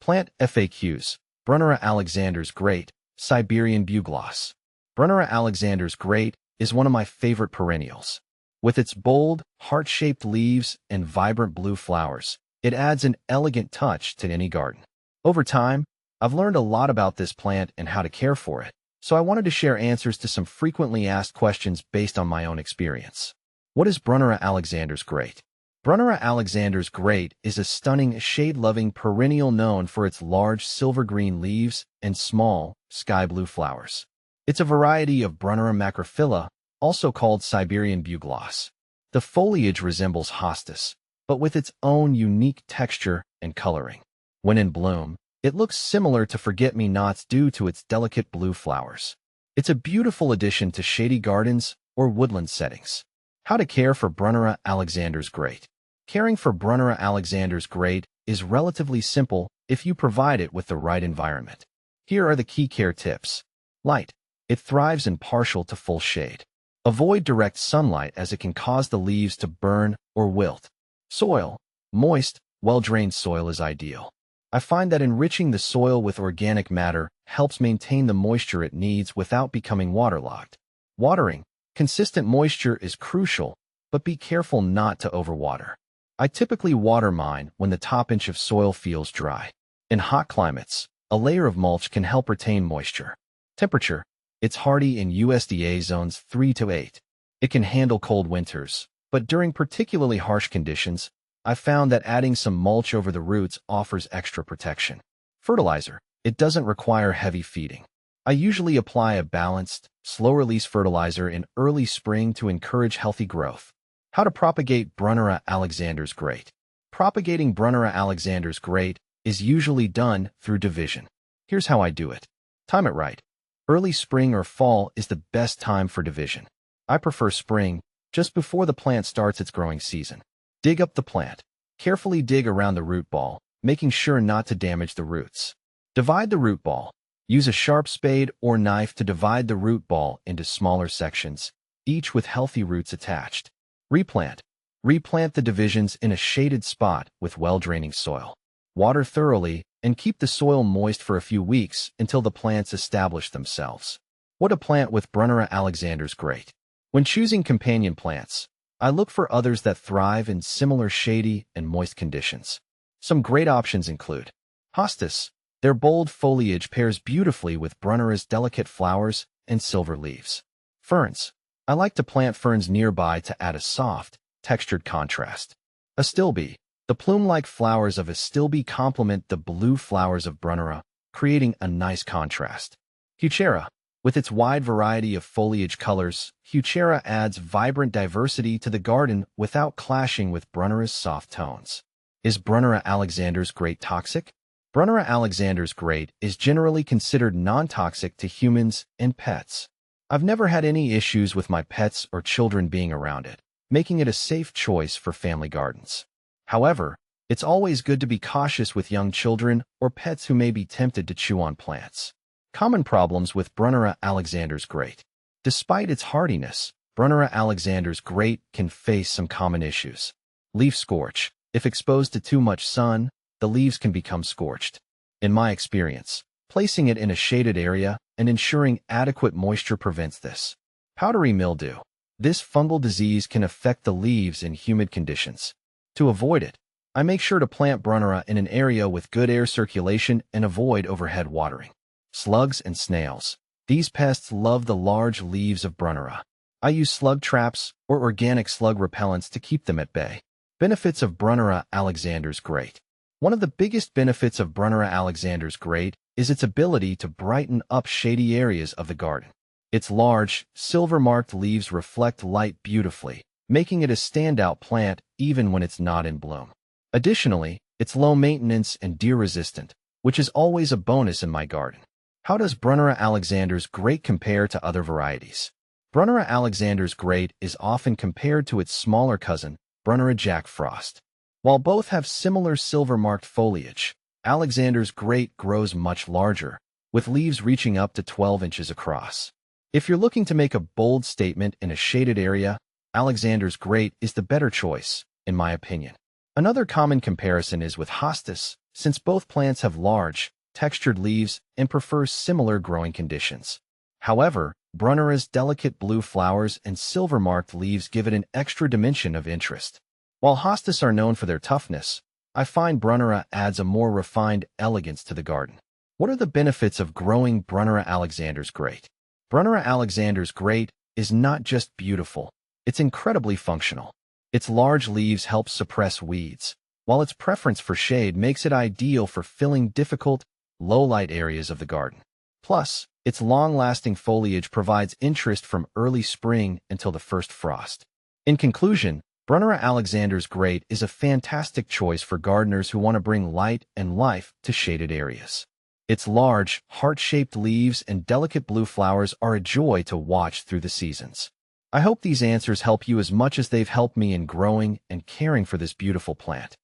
Plant FAQs. Brunnera alexander's great, Siberian bugloss. Brunnera alexander's great is one of my favorite perennials. With its bold, heart-shaped leaves and vibrant blue flowers, it adds an elegant touch to any garden. Over time, I've learned a lot about this plant and how to care for it, so I wanted to share answers to some frequently asked questions based on my own experience. What is Brunnera alexander's great? Brunnera alexander's great is a stunning, shade-loving perennial known for its large silver-green leaves and small, sky-blue flowers. It's a variety of Brunnera macrophylla, also called Siberian bugloss. The foliage resembles hostas, but with its own unique texture and coloring. When in bloom, it looks similar to forget-me-nots due to its delicate blue flowers. It's a beautiful addition to shady gardens or woodland settings. How to care for Brunnera alexander's great. Caring for Brunnera alexander's great is relatively simple if you provide it with the right environment. Here are the key care tips. Light. It thrives in partial to full shade. Avoid direct sunlight as it can cause the leaves to burn or wilt. Soil. Moist, well-drained soil is ideal. I find that enriching the soil with organic matter helps maintain the moisture it needs without becoming waterlogged. Watering. Consistent moisture is crucial, but be careful not to overwater. I typically water mine when the top inch of soil feels dry. In hot climates, a layer of mulch can help retain moisture. Temperature. It's hardy in USDA zones 3 to 8. It can handle cold winters, but during particularly harsh conditions, I've found that adding some mulch over the roots offers extra protection. Fertilizer. It doesn't require heavy feeding. I usually apply a balanced, slow-release fertilizer in early spring to encourage healthy growth. How to propagate Brunnera alexander's great. Propagating Brunnera alexander's great is usually done through division. Here's how I do it. Time it right. Early spring or fall is the best time for division. I prefer spring, just before the plant starts its growing season. Dig up the plant. Carefully dig around the root ball, making sure not to damage the roots. Divide the root ball. Use a sharp spade or knife to divide the root ball into smaller sections, each with healthy roots attached. Replant. Replant the divisions in a shaded spot with well-draining soil. Water thoroughly and keep the soil moist for a few weeks until the plants establish themselves. What to plant with Brunnera alexander's great. When choosing companion plants, I look for others that thrive in similar shady and moist conditions. Some great options include hostas. Their bold foliage pairs beautifully with Brunnera's delicate flowers and silver leaves. Ferns. I like to plant ferns nearby to add a soft, textured contrast. Astilbe. The plume-like flowers of Astilbe complement the blue flowers of Brunnera, creating a nice contrast. Heuchera. With its wide variety of foliage colors, Heuchera adds vibrant diversity to the garden without clashing with Brunnera's soft tones. Is Brunnera alexander's great toxic? Brunnera alexander's great is generally considered non-toxic to humans and pets. I've never had any issues with my pets or children being around it, making it a safe choice for family gardens. However, it's always good to be cautious with young children or pets who may be tempted to chew on plants. Common problems with Brunnera alexander's great. Despite its hardiness, Brunnera alexander's great can face some common issues. Leaf scorch. If exposed to too much sun, the leaves can become scorched. In my experience, placing it in a shaded area and ensuring adequate moisture prevents this. Powdery mildew. This fungal disease can affect the leaves in humid conditions. To avoid it, I make sure to plant Brunnera in an area with good air circulation and avoid overhead watering. Slugs and snails. These pests love the large leaves of Brunnera. I use slug traps or organic slug repellents to keep them at bay. Benefits of Brunnera alexander's great. One of the biggest benefits of Brunnera alexander's great is its ability to brighten up shady areas of the garden. Its large, silver-marked leaves reflect light beautifully, making it a standout plant even when it's not in bloom. Additionally, it's low maintenance and deer-resistant, which is always a bonus in my garden. How does Brunnera alexander's great compare to other varieties? Brunnera alexander's great is often compared to its smaller cousin, Brunnera Jack Frost. While both have similar silver-marked foliage, Alexander's great grows much larger, with leaves reaching up to 12 inches across. If you're looking to make a bold statement in a shaded area, Alexander's great is the better choice, in my opinion. Another common comparison is with hostas, since both plants have large, textured leaves and prefer similar growing conditions. However, Brunnera's delicate blue flowers and silver-marked leaves give it an extra dimension of interest. While hostas are known for their toughness, I find Brunnera adds a more refined elegance to the garden. What are the benefits of growing Brunnera Alexander's Great? Brunnera Alexander's Great is not just beautiful, it's incredibly functional. Its large leaves help suppress weeds, while its preference for shade makes it ideal for filling difficult, low-light areas of the garden. Plus, its long-lasting foliage provides interest from early spring until the first frost. In conclusion, Brunnera Alexander's Great is a fantastic choice for gardeners who want to bring light and life to shaded areas. Its large, heart-shaped leaves and delicate blue flowers are a joy to watch through the seasons. I hope these answers help you as much as they've helped me in growing and caring for this beautiful plant.